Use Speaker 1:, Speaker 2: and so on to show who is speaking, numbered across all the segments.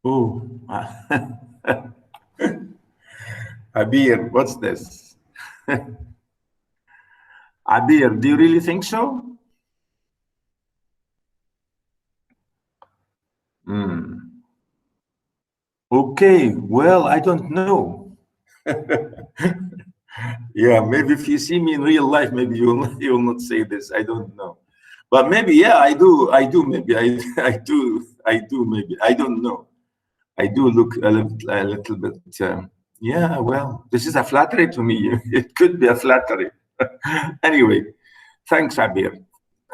Speaker 1: Oh, Abir, what's this? Abir, do you really think so? Okay, well, I don't know. Yeah, maybe if you see me in real life, maybe you'll not say this. I don't know, but maybe yeah, I do. Maybe I do. Maybe I don't know. I do look a little bit. Yeah, well, this is a flattery to me. It could be a flattery. Anyway, thanks, Abir.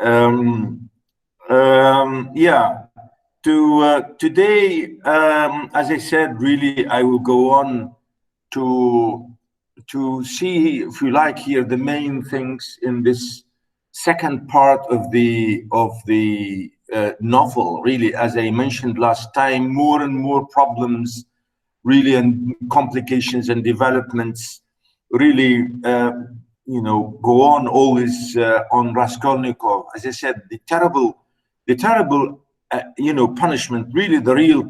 Speaker 1: Um, yeah. Today, as I said, really, I will go on to see, if you like, here the main things in this second part of the novel. Really, as I mentioned last time, more and more problems, really, and complications and developments, really, go on always on Raskolnikov. As I said, the terrible, punishment. Really, the real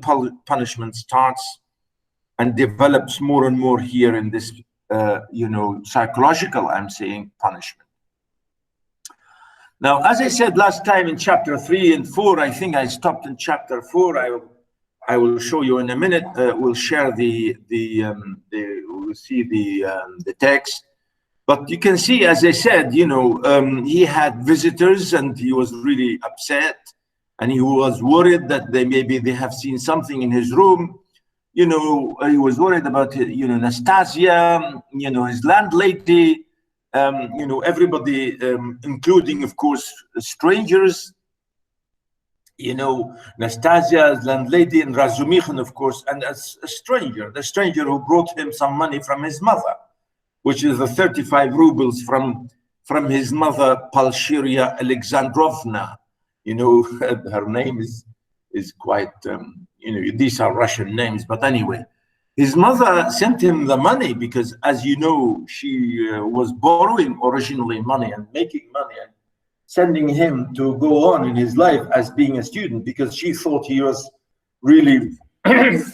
Speaker 1: punishment starts and develops more and more here in this, psychological, I'm saying, punishment. Now, as I said last time in chapter 3 and 4, I think I stopped in chapter 4. I will show you in a minute. We'll share we'll see the text. But you can see, as I said, he had visitors and he was really upset, and he was worried that maybe they have seen something in his room. He was worried about, Nastasia, his landlady, everybody, including, of course, strangers, Nastasia's landlady and Razumikhin, of course, and a stranger, the stranger who brought him some money from his mother, which is the 35 rubles from his mother, Palshiria Alexandrovna. Her name is quite, these are Russian names, but anyway, his mother sent him the money because, as you know, she was borrowing originally money and making money and sending him to go on in his life as being a student, because she thought he was really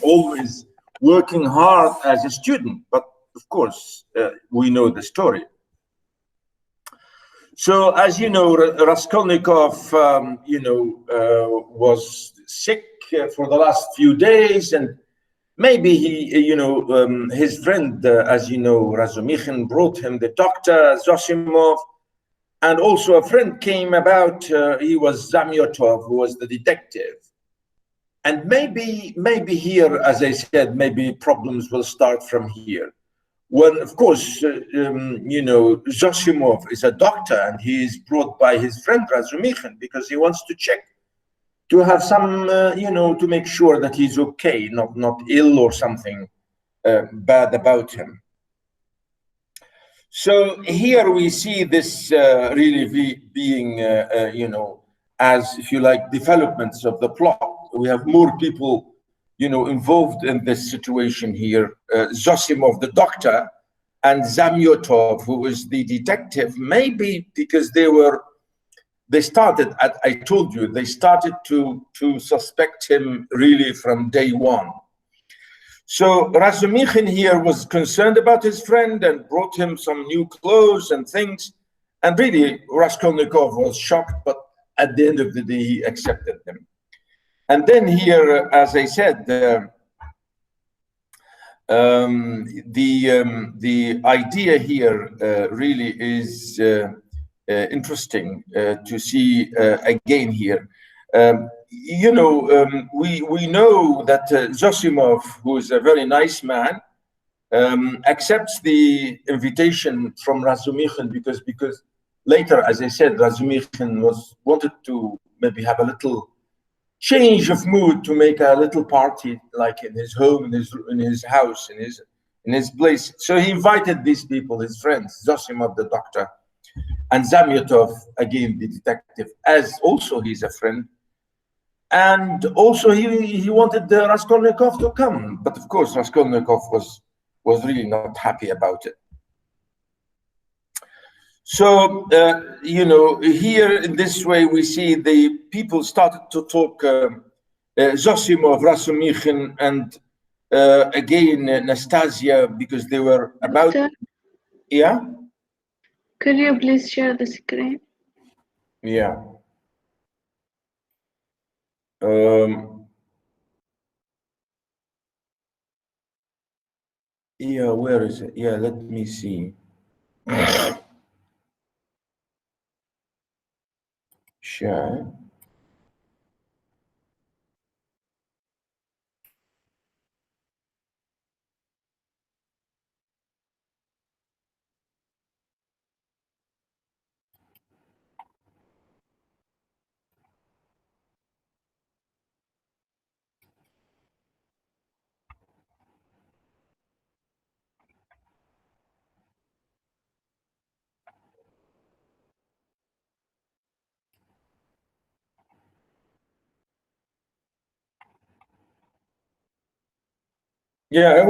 Speaker 1: always working hard as a student. But of course, we know the story. So, as you know, Raskolnikov, was sick for the last few days, and maybe he, his friend, as you know, Razumikhin, brought him the doctor, Zosimov, and also a friend came about. He was Zamyotov, who was the detective. And maybe here, as I said, maybe problems will start from here. When, of course, Zosimov is a doctor, and he is brought by his friend Razumikhin because he wants to check, to have some, to make sure that he's okay, not ill or something bad about him. So here we see this really being, as, if you like, developments of the plot. We have more people, involved in this situation here. Zosimov, the doctor, and Zamyotov, who is the detective, maybe because they started to suspect him really from day one. So Razumikhin here was concerned about his friend and brought him some new clothes and things. And really, Raskolnikov was shocked, but at the end of the day, he accepted him. And then here, as I said, the idea here really is interesting to see again here. We know that Zosimov, who is a very nice man, accepts the invitation from Razumikhin because later, as I said, Razumikhin wanted to maybe have a little change of mood, to make a little party, like in his home, in his house, in his place. So he invited these people, his friends, Zosimov the doctor, and Zamyotov, again the detective, as also he's a friend. And also he wanted Raskolnikov to come, but of course Raskolnikov was really not happy about it. So, here in this way, we see the people started to talk Zosimov, Rasumikhin, and again Nastasia, because they were about.
Speaker 2: Doctor,
Speaker 1: Yeah.
Speaker 2: could you please share the screen?
Speaker 1: Yeah. Yeah, where is it? Yeah, let me see. Share. Yeah,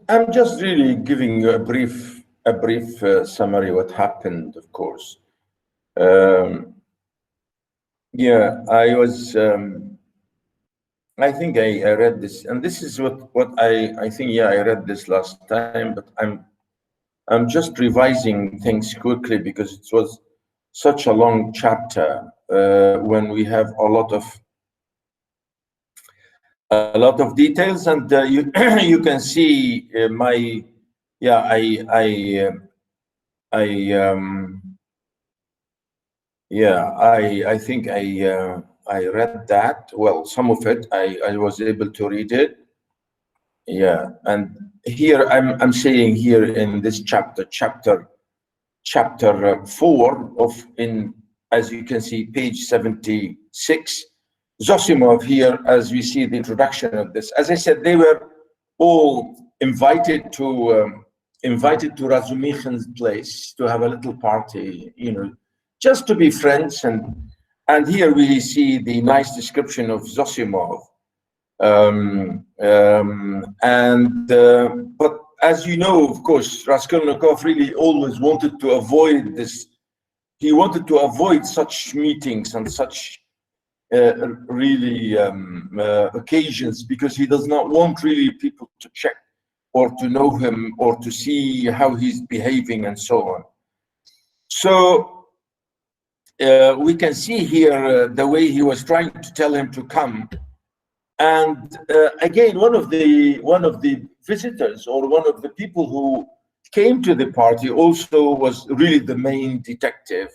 Speaker 1: I'm just really giving you a brief summary what happened, of course. Yeah, I think I read this, and this is what I think. Yeah, I read this last time, but I'm just revising things quickly because it was such a long chapter when we have a lot of details, and you you can see my yeah I yeah I think I read that. Well, some of it I was able to read it. Yeah, and here I'm saying here in this chapter 4 of in, as you can see, page 76. Zosimov here, as we see the introduction of this. As I said, they were all invited to Razumikhin's place to have a little party, just to be friends. And here we see the nice description of Zosimov. But as you know, of course, Raskolnikov really always wanted to avoid this. He wanted to avoid such meetings and such occasions, because he does not want really people to check or to know him or to see how he's behaving and so on. So we can see here the way he was trying to tell him to come. And again, one of the visitors, or one of the people who came to the party, also was really the main detective,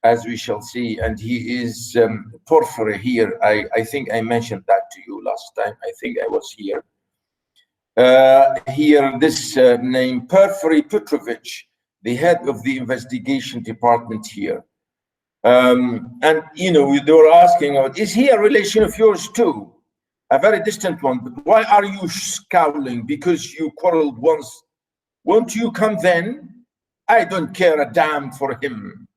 Speaker 1: as we shall see, and he is Porphyry here. I think I mentioned that to you last time. I think I was here. Here, this name, Porphyry Petrovich, the head of the investigation department here. And they were asking, is he a relation of yours too? A very distant one, but why are you scowling? Because you quarreled once. Won't you come then? I don't care a damn for him.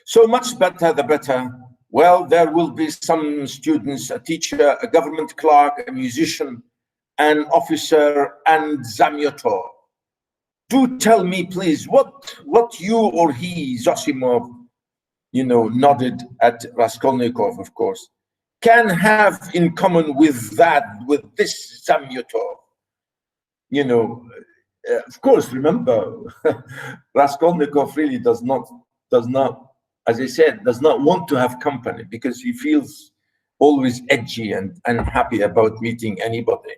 Speaker 1: So much better, the better. Well, there will be some students, a teacher, a government clerk, a musician, an officer, and Zamyotov. Do tell me, please, what you or he, Zosimov, nodded at Raskolnikov, of course, can have in common with this Zamyotov. Of course, remember, Raskolnikov really does not, as I said, does not want to have company, because he feels always edgy and unhappy about meeting anybody.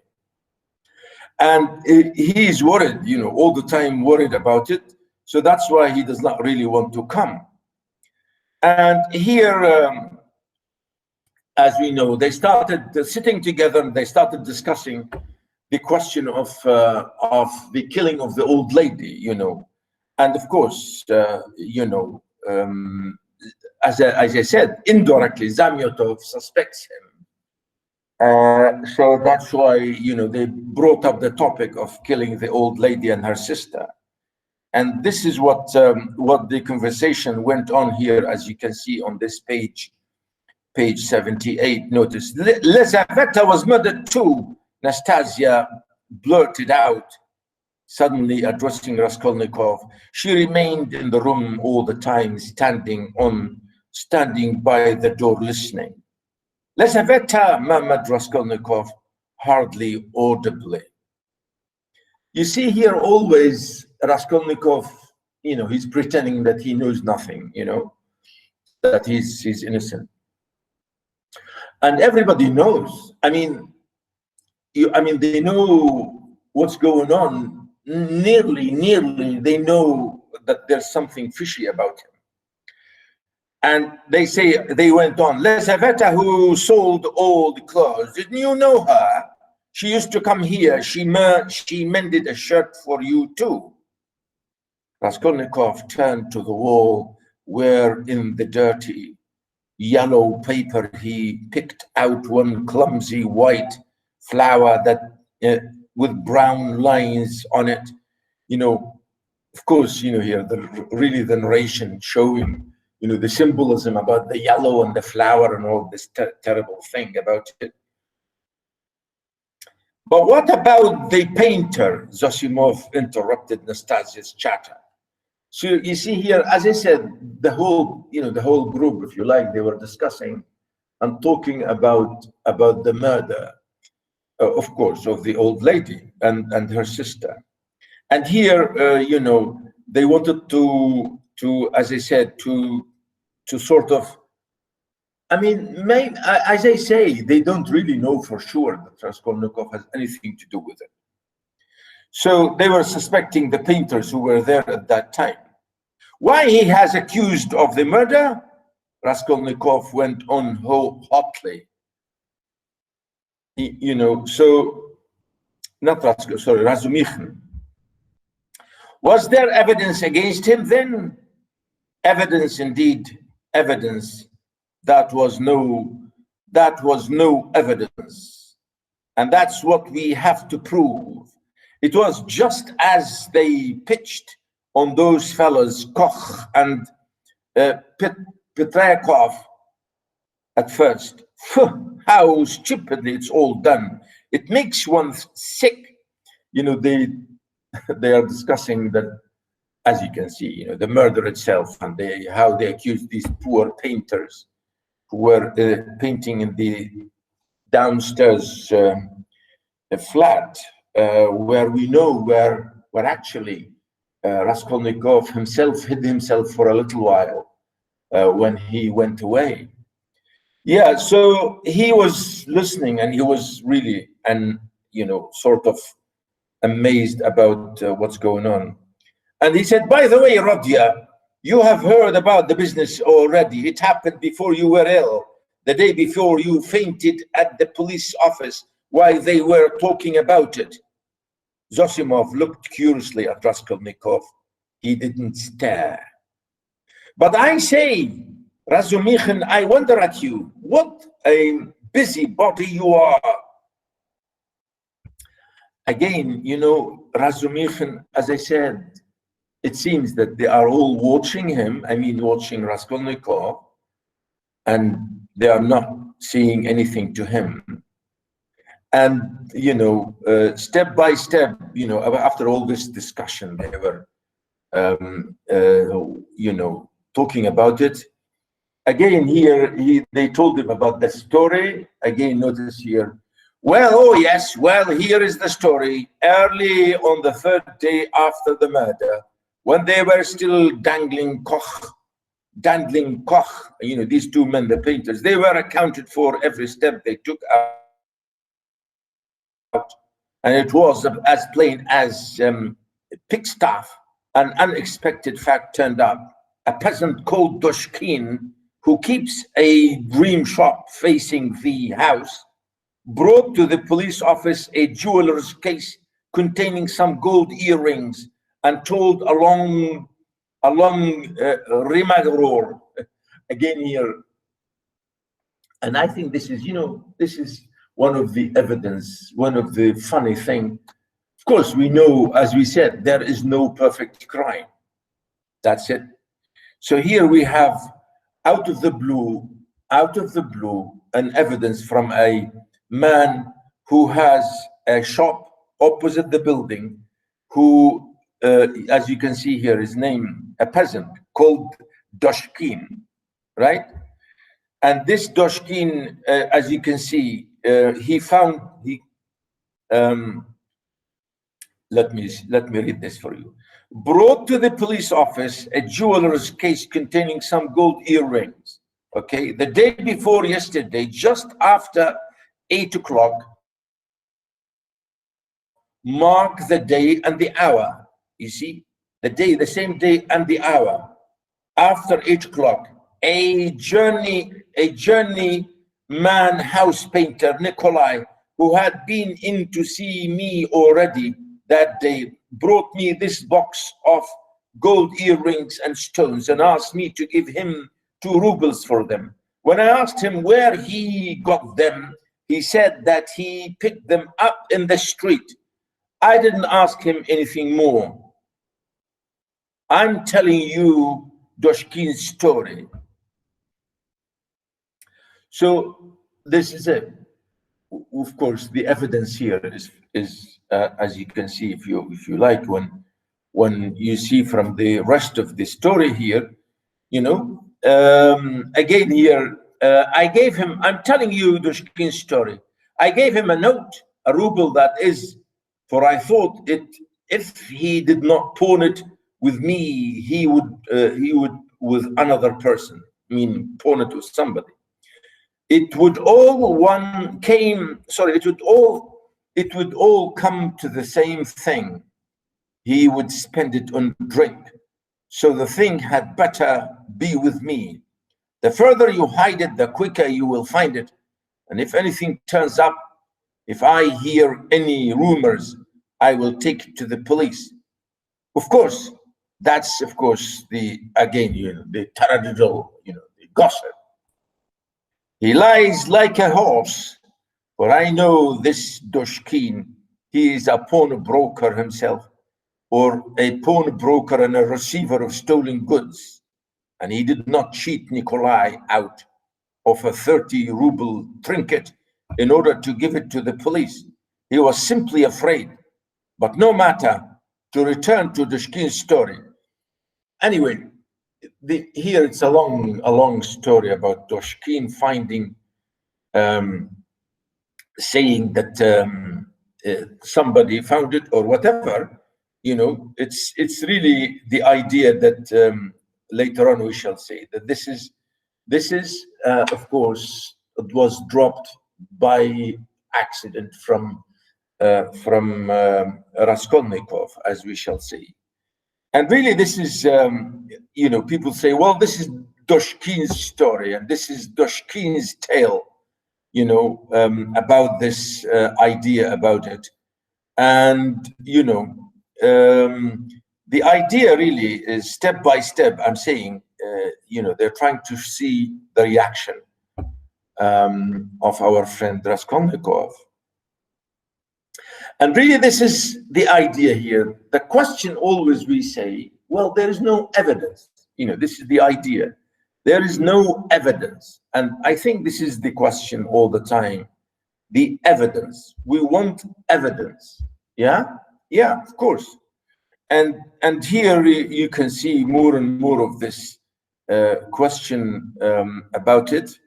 Speaker 1: And he is worried, all the time worried about it. So that's why he does not really want to come. And here, as we know, they started sitting together and they started discussing the question of the killing of the old lady, and of course, as I said, indirectly, Zamyotov suspects him. So that's why, they brought up the topic of killing the old lady and her sister. And this is what the conversation went on here, as you can see on this page 78. Notice, Lizaveta was murdered too, Nastasia blurted out, suddenly addressing Raskolnikov. She remained in the room all the time, standing by the door listening. Lizaveta, murmured Raskolnikov, hardly audibly. You see here always Raskolnikov, he's pretending that he knows nothing, that he's innocent. And everybody knows. I mean, they know what's going on. Nearly, they know that there's something fishy about him. And they went on, Lizaveta, who sold all the clothes, didn't you know her? She used to come here. She mended a shirt for you too. Raskolnikov turned to the wall where in the dirty yellow paper he picked out one clumsy white flower that with brown lines on it. Of course, here the narration showing the symbolism about the yellow and the flower and all this terrible thing about it. But what about the painter? Zosimov interrupted Nastasia's chatter. So you see here, as I said, the whole group, if you like, they were discussing and talking about the murder, of course, of the old lady and her sister. And here, they wanted to, as I said, to sort of, as I say, they don't really know for sure that Raskolnikov has anything to do with it. So they were suspecting the painters who were there at that time. Why he has accused of the murder? Raskolnikov went on hotly. Razumikhin. Was there evidence against him then? Evidence indeed, evidence. That was no evidence. And that's what we have to prove. It was just as they pitched on those fellows, Koch and Petrakov, at first. How stupidly it's all done. It makes one sick. They are discussing that, as you can see, the murder itself and how they accused these poor painters who were painting in the downstairs flat, where we know where actually Raskolnikov himself hid himself for a little while when he went away. Yeah, so he was listening and he was really, sort of amazed about what's going on. And he said, by the way, Rodia, you have heard about the business already. It happened before you were ill, the day before you fainted at the police office while they were talking about it. Zosimov looked curiously at Raskolnikov. He didn't stare. But I say, Razumikhin, I wonder at you, what a busybody you are. Again, Razumikhin, as I said, it seems that they are all watching him, watching Raskolnikov, and they are not saying anything to him. And, step by step, after all this discussion, they were, talking about it. Again, here, they told him about the story. Again, notice here. Well, oh yes, well, here is the story. Early on the third day after the murder, when they were still dangling Koch, these two men, the painters, they were accounted for every step they took out. And it was as plain as pickstaff. An unexpected fact turned up. A peasant called Doshkin, who keeps a dream shop facing the house, brought to the police office a jeweler's case containing some gold earrings and told a long rimagror. Again here. And I think this is, this is one of the evidence, one of the funny thing. Of course, we know, as we said, there is no perfect crime. That's it. So here we have, out of the blue, an evidence from a man who has a shop opposite the building, who, as you can see here, his name, a peasant called Doshkin, right? And this Doshkin, as you can see, let me read this for you. Brought to the police office a jeweler's case containing some gold earrings. Okay, the day before yesterday, just after 8 o'clock, mark the day and the hour. You see, the day, the same day and the hour. After 8 o'clock, a journeyman house painter, Nikolai, who had been in to see me already that day, brought me this box of gold earrings and stones and asked me to give him 2 rubles for them. When I asked him where he got them, he said that he picked them up in the street. I didn't ask him anything more. I'm telling you Doshkin's story. So this is it. Of course, the evidence here is as you can see, if you like, when you see from the rest of the story here, you know, again here, I gave him. I'm telling you Doshkin's story. I gave him a note, a ruble that is, for I thought it. If he did not pawn it with me, he would with another person. I mean, pawn it with somebody. It would all come to the same thing. He would spend it on drink. So the thing had better be with me. The further you hide it, the quicker you will find it. And if anything turns up, if I hear any rumors, I will take it to the police. Of course, that's of course the taradiddle, the gossip. He lies like a horse, for I know this Doshkin, he is a pawnbroker himself, or a pawnbroker and a receiver of stolen goods. And he did not cheat Nikolai out of a 30 ruble trinket in order to give it to the police. He was simply afraid. But no matter, to return to Doshkin's story. Anyway, here it's a long story about Doshkin finding, saying that somebody found it or whatever. It's really the idea that later on we shall say that this is of course it was dropped by accident from Raskolnikov, as we shall see. And really, this is, people say, well, this is Doshkin's story, and this is Doshkin's tale, about this idea about it. And, the idea really is step by step, I'm saying, they're trying to see the reaction of our friend Raskolnikov. And really, this is the idea here. The question always we say, well, there is no evidence. This is the idea. There is no evidence. And I think this is the question all the time. The evidence. We want evidence. Yeah? Yeah, of course. And here you can see more and more of this question about it.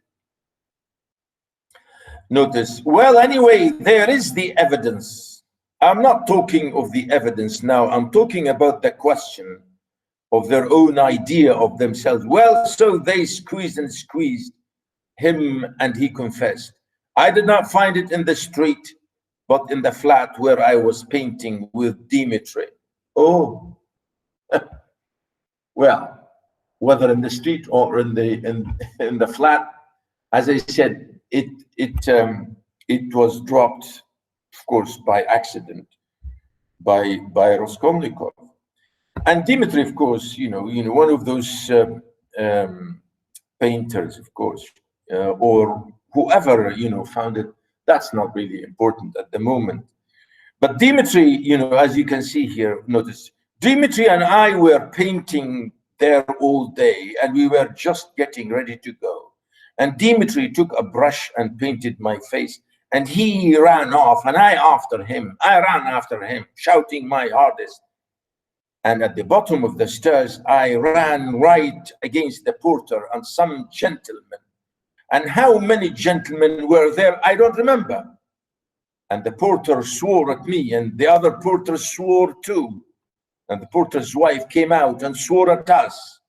Speaker 1: Notice, well, anyway, there is the evidence. I'm not talking of the evidence now. I'm talking about the question of their own idea of themselves. Well, so they squeezed him and he confessed. I did not find it in the street, but in the flat where I was painting with Dimitri. Oh, well, whether in the street or in the flat, as I said, it was dropped, of course, by accident, by Raskolnikov. And Dimitri, of course, one of those painters, of course, or whoever, found it. That's not really important at the moment. But Dimitri, as you can see here, notice, Dimitri and I were painting there all day, and we were just getting ready to go. And Dimitri took a brush and painted my face, and he ran off, and I ran after him, shouting my hardest. And at the bottom of the stairs, I ran right against the porter and some gentleman And how many gentlemen were there? I don't remember. And the porter swore at me, and the other porter swore too. And the porter's wife came out and swore at us.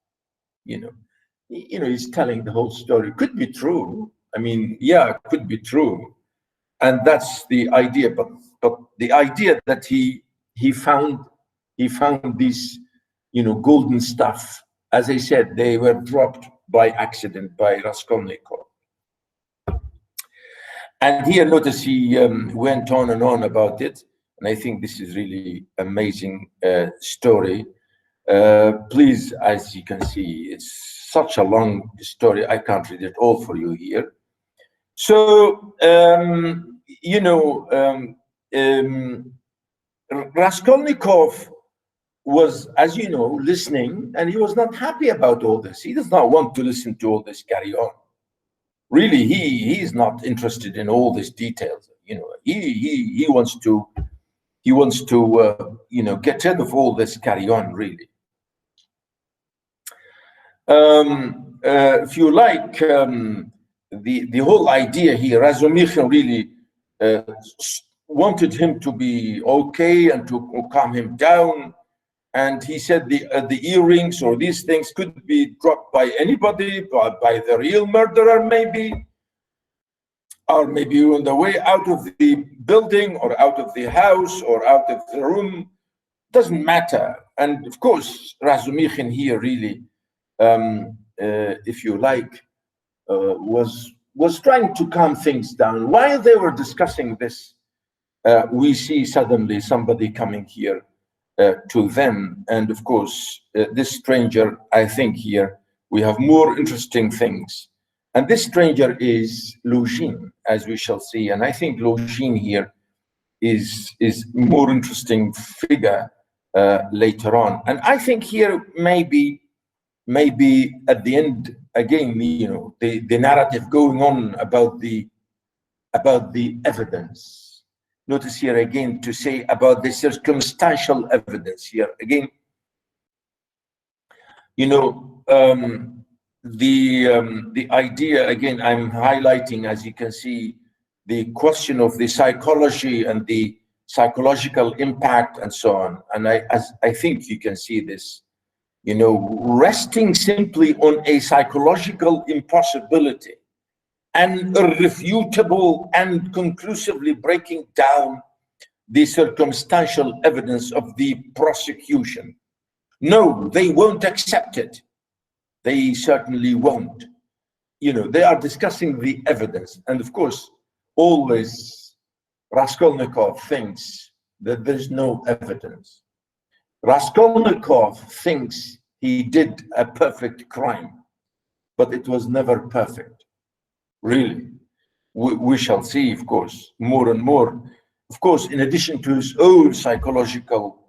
Speaker 1: He's telling the whole story. Could be true. I mean, yeah, it could be true. And that's the idea. But the idea that he found these, golden stuff. As I said, they were dropped by accident by Raskolnikov. And here, notice he went on and on about it. And I think this is really amazing story. Please, as you can see, it's such a long story. I can't read it all for you here. So, Raskolnikov was, as you know, listening, and he was not happy about all this. He does not want to listen to all this carry on. Really, he is not interested in all these details. He wants to get rid of all this carry on. Really, if you like, the whole idea here, Razumikhin really wanted him to be okay and to calm him down. And he said the earrings or these things could be dropped by anybody, by the real murderer maybe, or maybe on the way out of the building or out of the house or out of the room. Doesn't matter. And of course, Razumikhin here really, if you like, was trying to calm things down. While they were discussing this, we see suddenly somebody coming here to them. And of course, this stranger, I think here we have more interesting things. And this stranger is Luzhin, as we shall see. And I think Luzhin here is more interesting figure later on. And I think here maybe at the end, again, the narrative going on about the evidence. Notice here again to say about the circumstantial evidence here again. The idea again, I'm highlighting, as you can see, the question of the psychology and the psychological impact and so on. And I think you can see this, resting simply on a psychological impossibility and irrefutable and conclusively breaking down the circumstantial evidence of the prosecution. No, they won't accept it. They certainly won't. They are discussing the evidence. And of course, always Raskolnikov thinks that there's no evidence. Raskolnikov thinks he did a perfect crime, but it was never perfect. Really, we shall see, of course, more and more. Of course, in addition to his own psychological,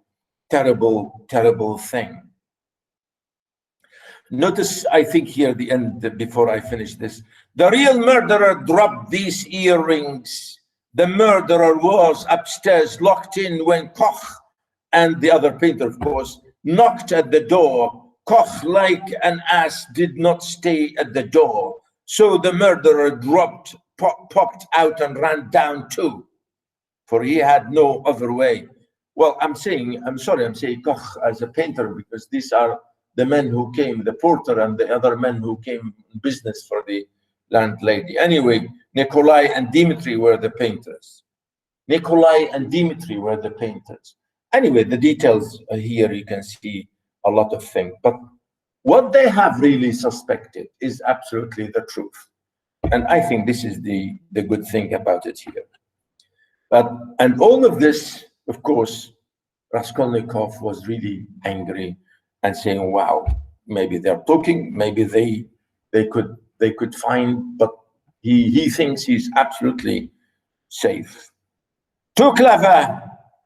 Speaker 1: terrible thing. Notice, I think here at the end, before I finish this, the real murderer dropped these earrings. The murderer was upstairs, locked in, when Koch and the other painter, of course, knocked at the door. Koch, like an ass, did not stay at the door. So the murderer popped out and ran down too, for he had no other way. Well, I'm saying Koch as a painter, because these are the men who came, the porter and the other men who came in business for the landlady. Anyway, Nikolai and Dmitri were the painters. Anyway, the details here, you can see a lot of things. But what they have really suspected is absolutely the truth. And I think this is the good thing about it here. And all of this, of course, Raskolnikov was really angry and saying, wow, maybe they're talking, maybe they could find, but he thinks he's absolutely safe. Too clever.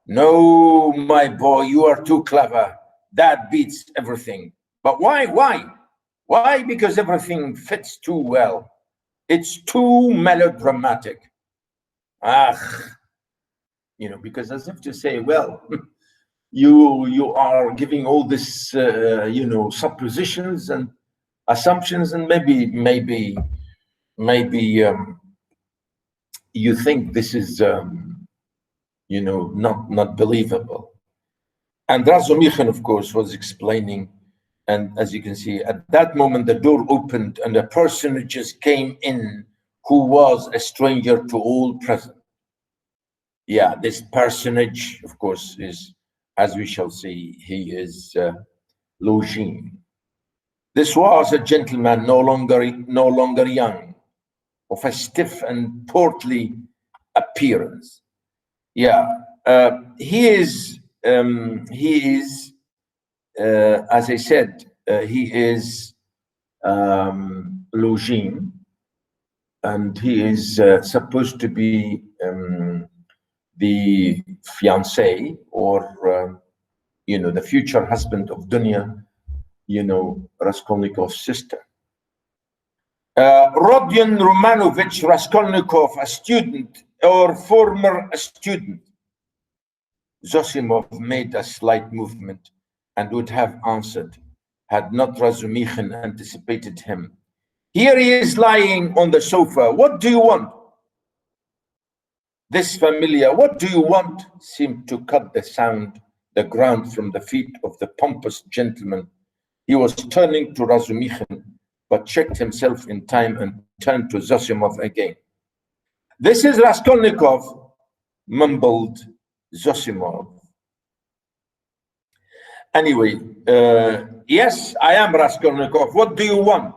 Speaker 1: No, my boy, you are too clever. That beats everything. But why? Why? Because everything fits too well. It's too melodramatic. Because as if to say, well, you are giving all this, suppositions and assumptions, and maybe maybe you think this is, not believable. And Razumikhin, of course, was explaining, and as you can see, at that moment, the door opened and a person just came in who was a stranger to all present. Yeah, this personage, of course, is, as we shall see, he is Lugin. This was a gentleman no longer young, of a stiff and portly appearance. Yeah, he is, as I said, he is Lugin, and he is supposed to be the fiancé, or the future husband of Dunya, Raskolnikov's sister. Rodion Romanovich Raskolnikov, a student or former student. Zosimov made a slight movement and would have answered had not Razumikhin anticipated him. Here he is lying on the sofa. What do you want? This familiar, what do you want, seemed to cut the ground from the feet of the pompous gentleman. He was turning to Razumikhin, but checked himself in time and turned to Zosimov again. This is Raskolnikov, mumbled Zosimov. Anyway, yes, I am Raskolnikov. What do you want?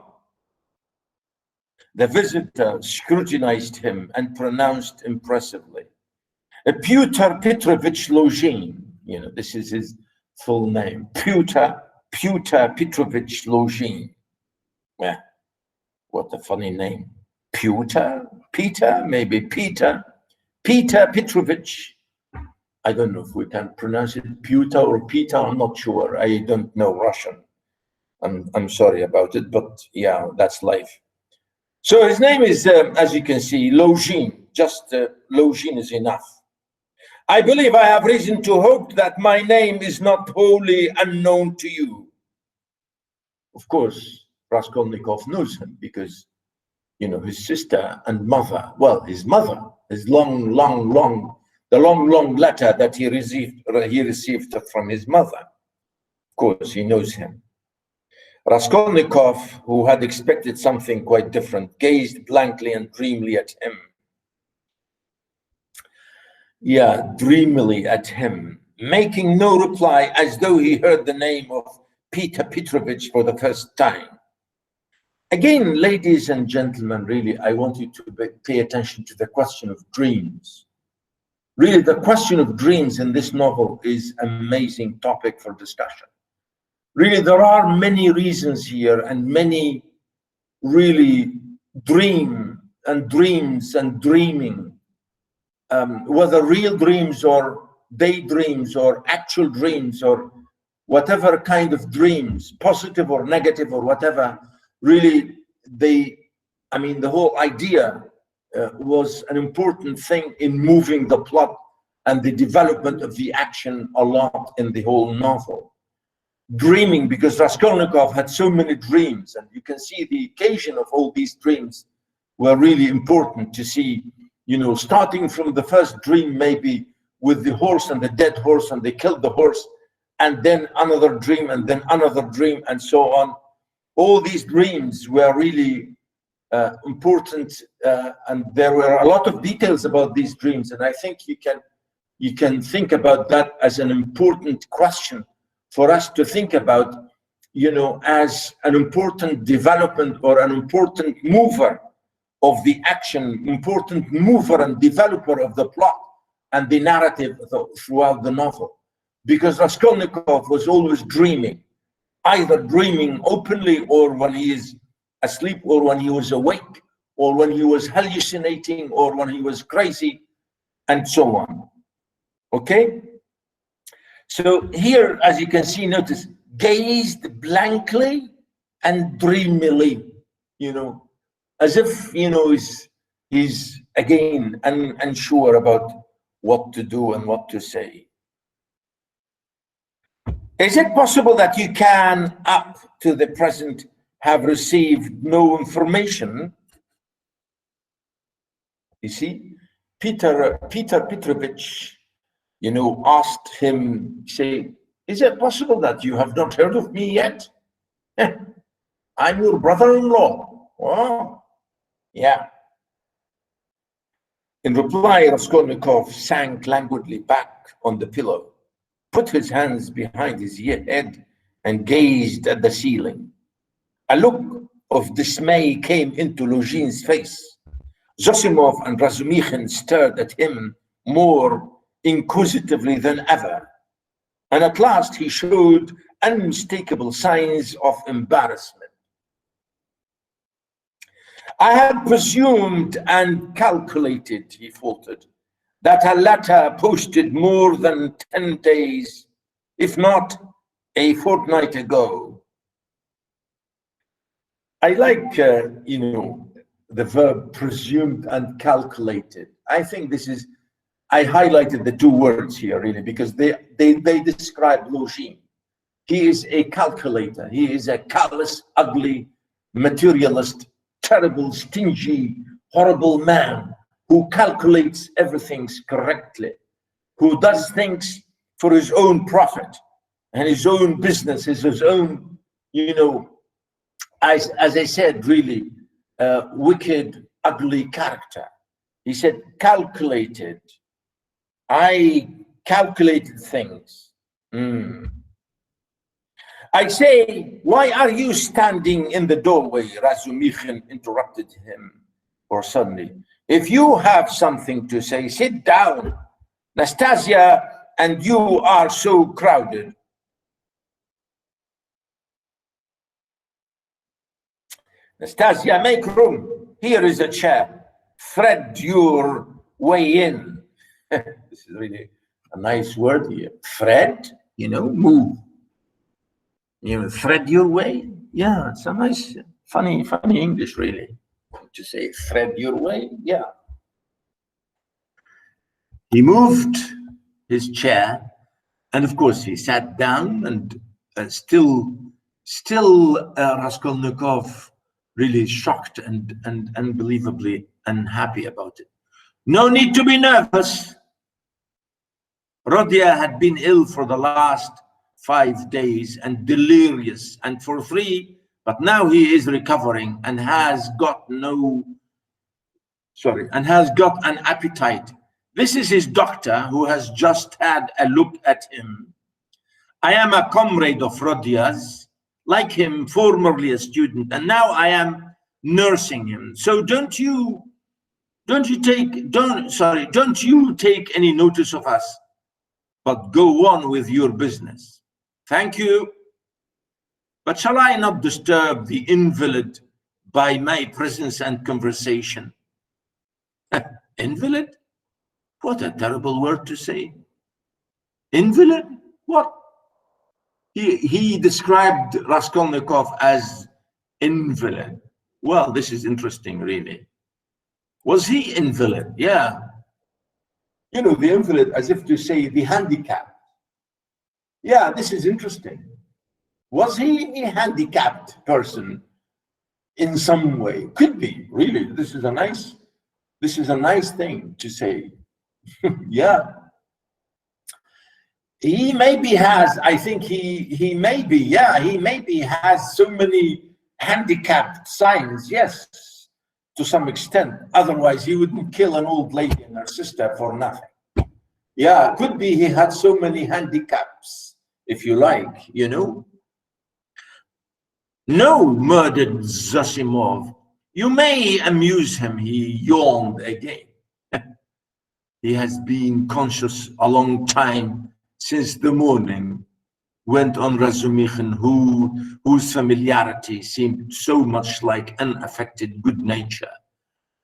Speaker 1: The visitor scrutinized him and pronounced impressively, Pyotr Petrovich Lugin. This is his full name, Pyotr Petrovich Lugin. Yeah, what a funny name. Peter, maybe Peter Petrovich. I don't know if we can pronounce it Pyotr or Peter, I'm not sure. I don't know Russian. I'm sorry about it, but yeah, that's life. So his name is, as you can see, Lugin. Just Lugin is enough. I believe I have reason to hope that my name is not wholly unknown to you. Of course, Raskolnikov knows him because, his sister and mother, well, his mother, his long letter that he received from his mother. Of course, he knows him. Raskolnikov, who had expected something quite different, gazed blankly and dreamily at him. Yeah, dreamily at him, making no reply, as though he heard the name of Peter Petrovich for the first time. Again, ladies and gentlemen, really, I want you to pay attention to the question of dreams. Really, the question of dreams in this novel is an amazing topic for discussion. Really, there are many reasons here and many really dreams and dreaming, whether real dreams or daydreams or actual dreams or whatever kind of dreams, positive or negative or whatever, really, the whole idea was an important thing in moving the plot and the development of the action a lot in the whole novel. Dreaming, because Raskolnikov had so many dreams, and you can see the occasion of all these dreams were really important to see, starting from the first dream, maybe with the horse and the dead horse, and they killed the horse, and then another dream, and then another dream, and so on. All these dreams were really important, and there were a lot of details about these dreams, and I think you can think about that as an important question for us to think about, as an important development or an important mover of the action, important mover and developer of the plot and the narrative throughout the novel. Because Raskolnikov was always dreaming, either dreaming openly or when he is asleep or when he was awake or when he was hallucinating or when he was crazy and so on. Okay? So here, as you can see, notice, gazed blankly and dreamily, as if, he's again unsure about what to do and what to say. Is it possible that you can, up to the present, have received no information? You see, Peter Petrovich, asked him, say, is it possible that you have not heard of me yet? I'm your brother-in-law. Oh, yeah. In reply, Raskolnikov sank languidly back on the pillow, put his hands behind his head, and gazed at the ceiling. A look of dismay came into Luzhin's face. Zosimov and Razumikhin stared at him more inquisitively than ever, and at last he showed unmistakable signs of embarrassment. I had presumed and calculated, he faltered, that a letter posted more than 10 days, if not a fortnight ago. I like, the verb presumed and calculated. I think I highlighted the two words here really because they describe Luzhin. He is a calculator. He is a callous, ugly, materialist, terrible, stingy, horrible man who calculates everything correctly, who does things for his own profit and his own business, his own, as I said, really wicked, ugly character. He said, calculated. I calculated things. I say, why are you standing in the doorway? Razumikhin interrupted him, or suddenly. If you have something to say, sit down. Nastasia and you are so crowded. Nastasia, make room. Here is a chair. Thread your way in. This is really a nice word here. Thread, move. Thread your way. Yeah, it's a nice, funny English, really. To say thread your way, yeah. He moved his chair, and of course he sat down, and still Raskolnikov really shocked and unbelievably unhappy about it. No need to be nervous. Rodia had been ill for the last 5 days and delirious and for 3, but now he is recovering and has got an appetite. This is his doctor who has just had a look at him. I am a comrade of Rodia's, like him, formerly a student, and now I am nursing him. So don't you take any notice of us, but go on with your business. Thank you. But shall I not disturb the invalid by my presence and conversation? Invalid? What a terrible word to say. Invalid? What? He described Raskolnikov as invalid. Well, this is interesting, really. Was he invalid? Yeah. The invalid, as if to say the handicapped. Yeah, this is interesting. Was he a handicapped person in some way? Could be, really. This is a nice thing to say. Yeah. He maybe has, I think he maybe has so many handicapped signs, yes, to some extent. Otherwise, he wouldn't kill an old lady and her sister for nothing. Yeah, could be he had so many handicaps, if you like, No, murdered Zosimov. You may amuse him, he yawned again. He has been conscious a long time, since the morning, went on Razumikhin, whose familiarity seemed so much like unaffected good nature.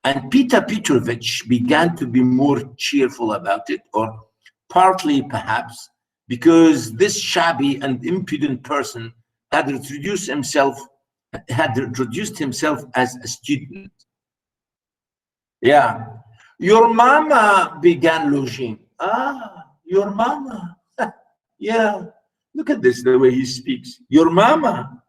Speaker 1: And Peter Petrovich began to be more cheerful about it, or partly perhaps because this shabby and impudent person had introduced himself as a student. Yeah. Your mama, began Luzhin. Ah, your mama. Yeah. Look at this, the way he speaks. Your mama.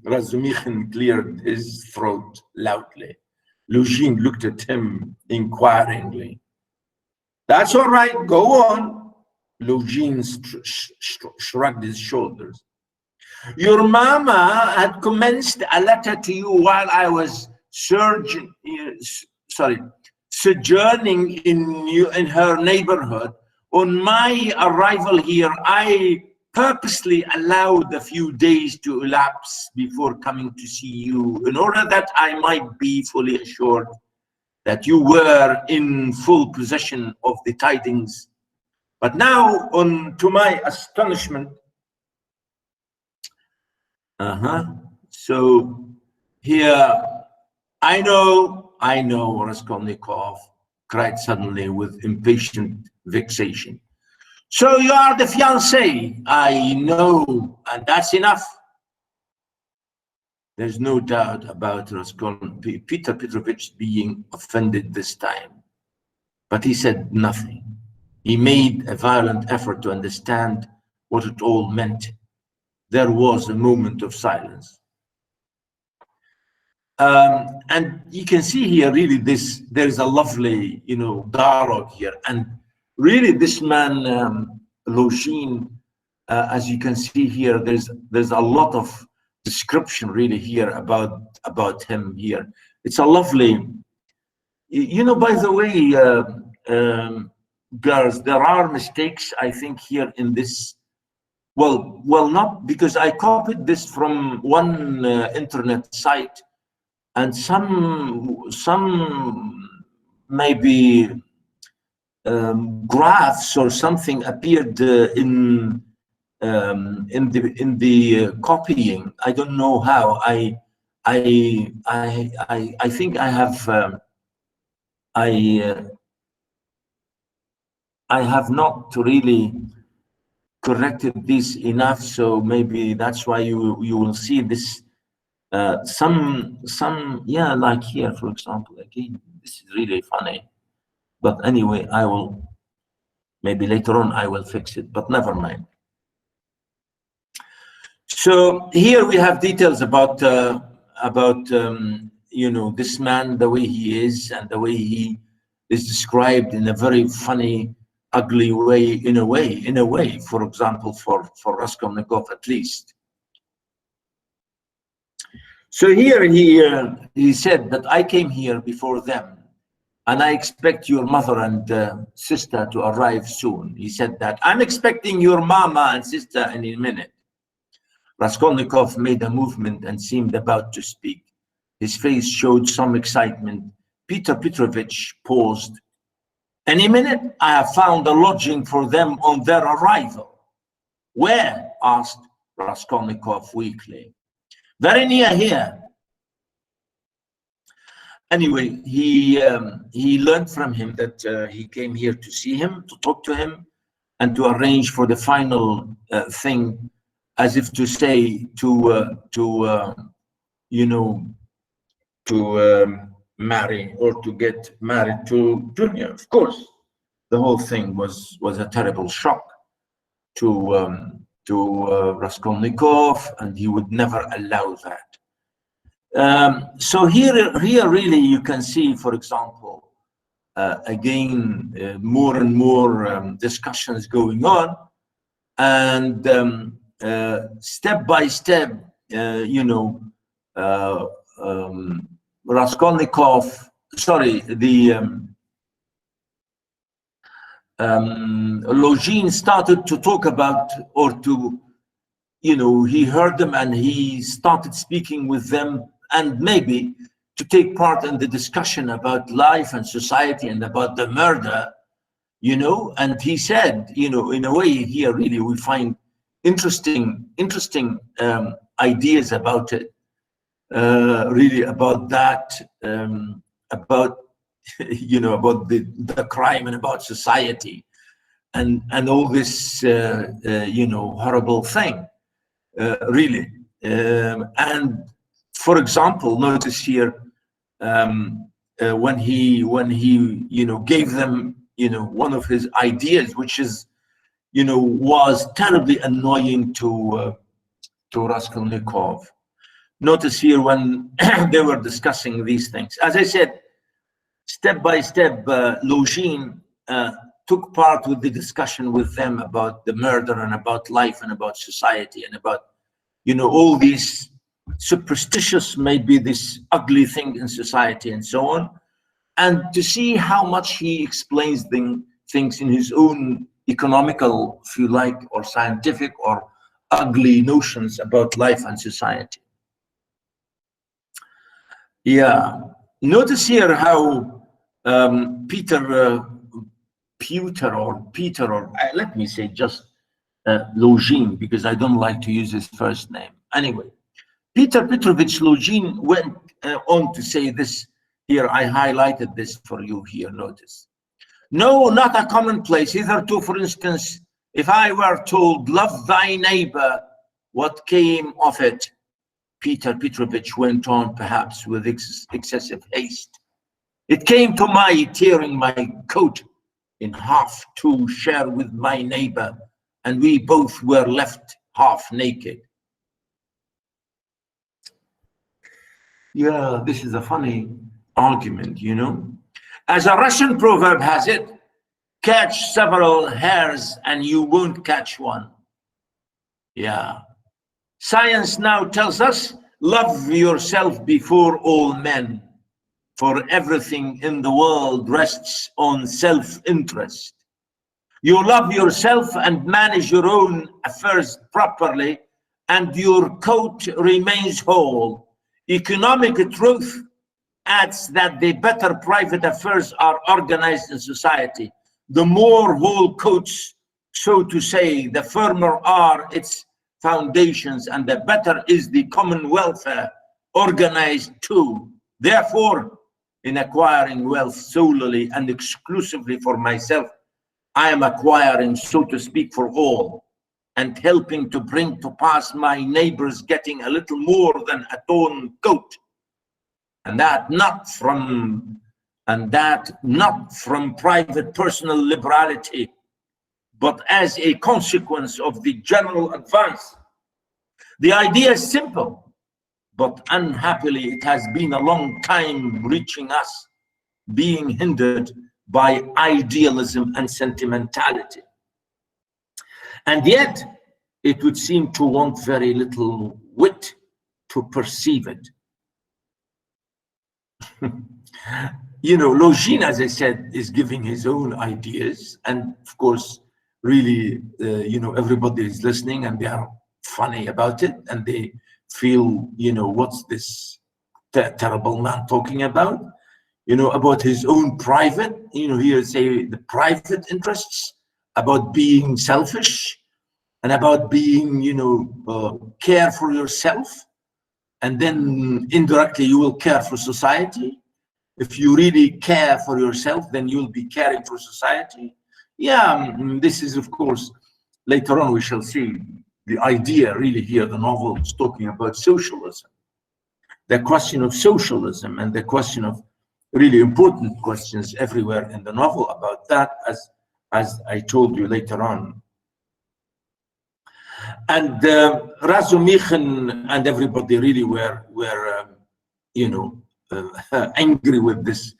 Speaker 1: Razumikhin cleared his throat loudly. Luzhin looked at him inquiringly. That's all right, go on. Luzhin shrugged his shoulders. Your mama had commenced a letter to you while I was sojourning in her neighborhood. On my arrival here, I purposely allowed a few days to elapse before coming to see you in order that I might be fully assured that you were in full possession of the tidings. But now, to my astonishment, so here, I know, Raskolnikov cried suddenly with impatient vexation. So you are the fiancé, I know, and that's enough. There's no doubt about Peter Petrovich being offended this time, but he said nothing. He made a violent effort to understand what it all meant. There was a moment of silence. And you can see here really there's a lovely, dialogue here. And really this man, Luzhin, as you can see here, there's a lot of description really here about him here. It's a lovely, by the way, girls, there are mistakes, I think, here in this. Well, not because I copied this from one internet site, and some maybe graphs or something appeared in the copying. I don't know how. I think I have not really corrected this enough, so maybe that's why you will see this some like here, for example. Again, this is really funny, but anyway, I will maybe later on I will fix it, but never mind. So here we have details about this man, the way he is, and the way he is described in a very funny, ugly way, in a way, for example, for Raskolnikov at least. So here he said that I came here before them, and I expect your mother and sister to arrive soon. He said that. I'm expecting your mama and sister in a minute. Raskolnikov made a movement and seemed about to speak. His face showed some excitement. Peter Petrovich paused. Any minute, I have found a lodging for them on their arrival. Where? Asked Raskolnikov weakly. Very near here. Anyway, he learned from him that he came here to see him, to talk to him, and to arrange for the final thing, as if to say marry or to get married to Dunya. Of course, the whole thing was a terrible shock to Raskolnikov, and he would never allow that. So here really you can see, for example, again, more and more discussions going on, and step by step, Raskolnikov, Luzhin started to talk about, or to, he heard them and he started speaking with them, and maybe to take part in the discussion about life and society and about the murder, and he said, in a way here really we find interesting ideas about it, really about that, about about the crime and about society and all this horrible thing, really. And for example, notice here when he gave them one of his ideas, which is was terribly annoying to Raskolnikov. Notice here when they were discussing these things. As I said, step by step, Login took part with the discussion with them about the murder and about life and about society and about, you know, all these superstitious, maybe this ugly thing in society and so on, and to see how much he explains things in his own economical, if you like, or scientific or ugly notions about life and society. Yeah, notice here how Peter, let me say just Login, because I don't like to use his first name. Anyway, Peter Petrovich Login went on to say this here. I highlighted this for you here, notice. No, not a commonplace. Hitherto, for instance, if I were told, love thy neighbor, what came of it? Peter Petrovich went on, perhaps with excessive haste. It came to my tearing my coat in half to share with my neighbor, and we both were left half naked. Yeah, this is a funny argument, you know. As a Russian proverb has it, catch several hares and you won't catch one. Yeah. Science now tells us, love yourself before all men, for everything in the world rests on self-interest. You love yourself and manage your own affairs properly, and your coat remains whole. Economic truth adds that the better private affairs are organized in society, the more whole coats, so to say, the firmer are its foundations, and the better is the common welfare organized too. Therefore, in acquiring wealth solely and exclusively for myself, I am acquiring, so to speak, for all, and helping to bring to pass my neighbors getting a little more than a torn coat, and that not from private personal liberality, but as a consequence of the general advance. The idea is simple, but unhappily it has been a long time reaching us, being hindered by idealism and sentimentality. And yet, it would seem to want very little wit to perceive it. You know, Login, as I said, is giving his own ideas, and of course, really, you know, everybody is listening and they are funny about it, and they feel, you know, what's this terrible man talking about? You know, about his own private, you know, here say the private interests, about being selfish, and about being, you know, care for yourself, and then indirectly you will care for society. If you really care for yourself, then you'll be caring for society. Yeah, this is, of course, later on we shall see the idea really here, the novel is talking about socialism, the question of socialism, and the question of really important questions everywhere in the novel about that, as I told you later on. And Razumikhin and everybody really were you know, angry with this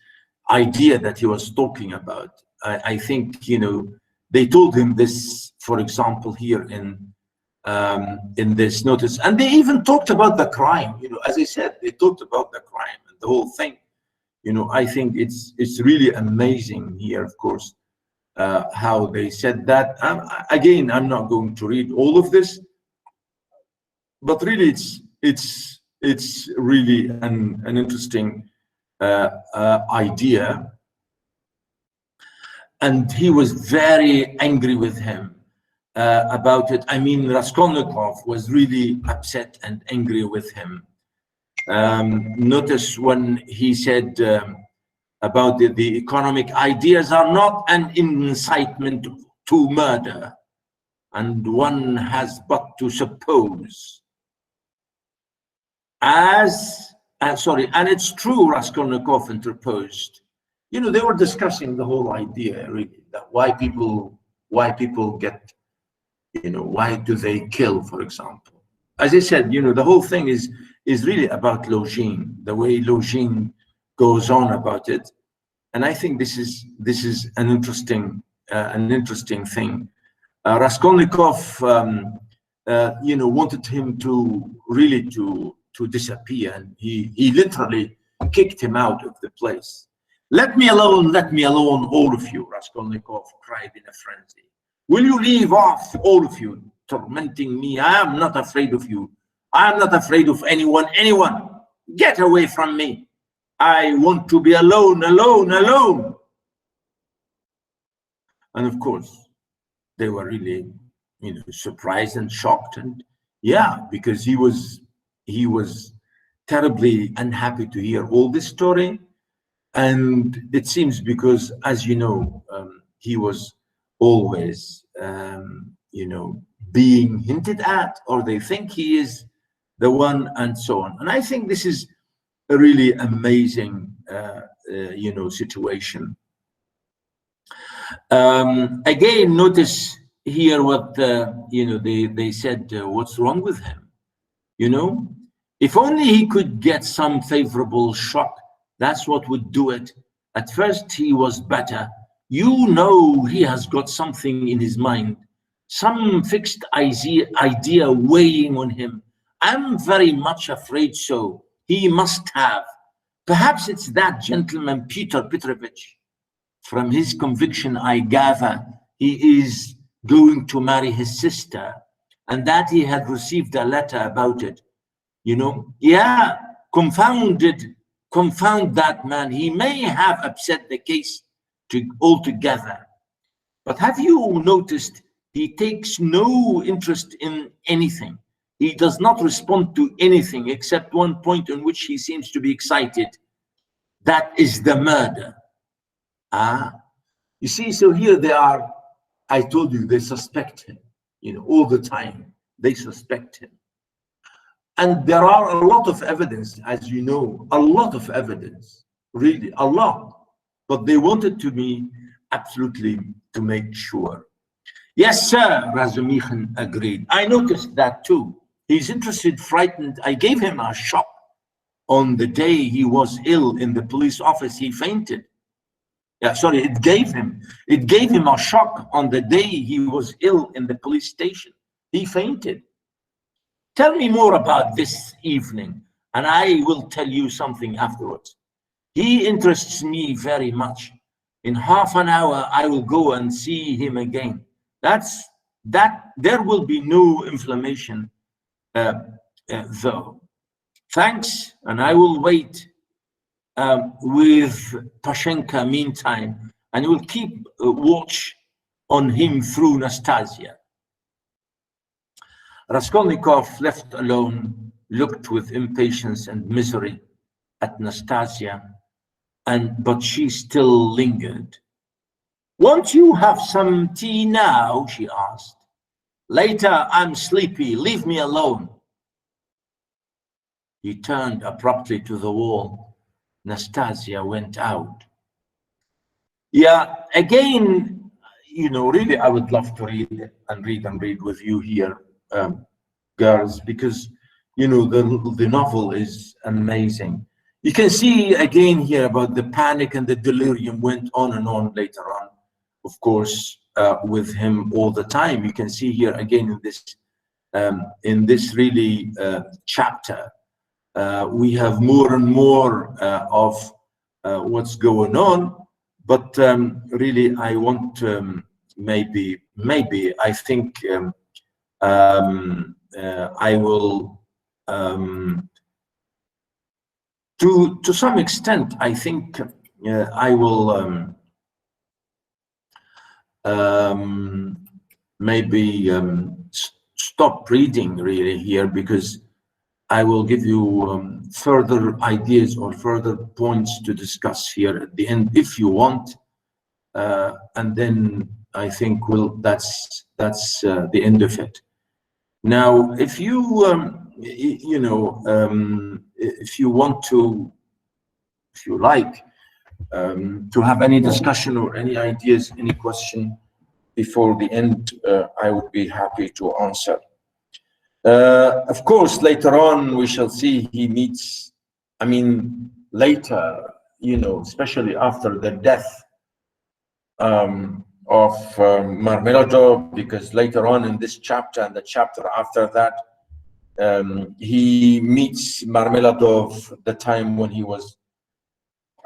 Speaker 1: idea that he was talking about. I think, you know, they told him this, for example, here in this notice, and they even talked about the crime. You know, as I said, they talked about the crime and the whole thing. You know, I think it's really amazing here, of course, how they said that. Again, I'm not going to read all of this, but really, it's really an interesting idea. And he was very angry with him about it. I mean, Raskolnikov was really upset and angry with him. Notice when he said about the economic ideas are not an incitement to murder, and one has but to suppose. And it's true, Raskolnikov interposed. You know, they were discussing the whole idea, really, that why people get, you know, why do they kill, for example. As I said, you know, the whole thing is really about Login, the way Login goes on about it. And I think this is an interesting thing. Raskolnikov, wanted him to really to disappear, and he literally kicked him out of the place. Let me alone, all of you, Raskolnikov cried in a frenzy. Will you leave off, all of you, tormenting me? I am not afraid of you. I am not afraid of anyone. Get away from me. I want to be alone. And of course, they were really, surprised and shocked. And yeah, because he was terribly unhappy to hear all this story. And it seems because, as you know, he was always, being hinted at, or they think he is the one, and so on. And I think this is a really amazing, situation. Again, notice here what they said. What's wrong with him? If only he could get some favorable shock. That's what would do it. At first, he was better. He has got something in his mind, some fixed idea weighing on him. I'm very much afraid so. He must have. Perhaps it's that gentleman, Peter Petrovich. From his conviction, I gather he is going to marry his sister, and that he had received a letter about it. Yeah, confound that man. He may have upset the case altogether. But have you noticed he takes no interest in anything? He does not respond to anything except one point on which he seems to be excited. That is the murder. You see, so here they are. I told you, they suspect him, all the time. They suspect him. And there are a lot of evidence, as you know, a lot of evidence, really, a lot. But they wanted to be absolutely to make sure. Yes, sir, Razumikhin agreed. I noticed that too. He's interested, frightened. I gave him a shock. On the day he was ill in the police office, he fainted. It gave him a shock on the day he was ill in the police station. He fainted. Tell me more about this evening, and I will tell you something afterwards. He interests me very much. In half an hour, I will go and see him again. There will be no inflammation, though. Thanks, and I will wait with Pashenka meantime, and will keep watch on him through Nastasia. Raskolnikov, left alone, looked with impatience and misery at Nastasia, but she still lingered. Won't you have some tea now? She asked. Later, I'm sleepy. Leave me alone. He turned abruptly to the wall. Nastasia went out. Yeah, again, really, I would love to read with you here, girls, because, the novel is amazing. You can see again here about the panic and the delirium went on and on later on, of course, with him all the time. You can see here again in this really chapter, we have more and more of what's going on, but really I want maybe I think I will to some extent I think I will maybe stop reading really here, because I will give you further ideas or further points to discuss here at the end if you want, and then I think that's the end of it. Now, if you if you want to, if you like, to have any discussion or any ideas, any question before the end, I would be happy to answer. Of course, later on we shall see he meets. I mean, later, you know, especially after the death of Marmeladov, because later on in this chapter and the chapter after that, he meets Marmeladov the time when he was,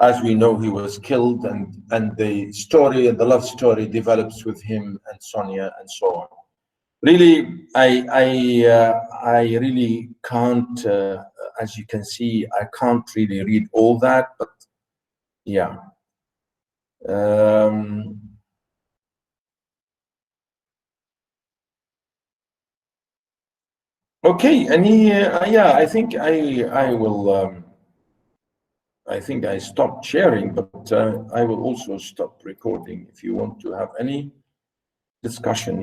Speaker 1: as we know, he was killed, and the story and the love story develops with him and Sonia and so on. Really, I really can't, as you can see, I can't really read all that, but yeah. Okay, and yeah, I think I will. I think I stopped sharing, but I will also stop recording. If you want to have any discussion,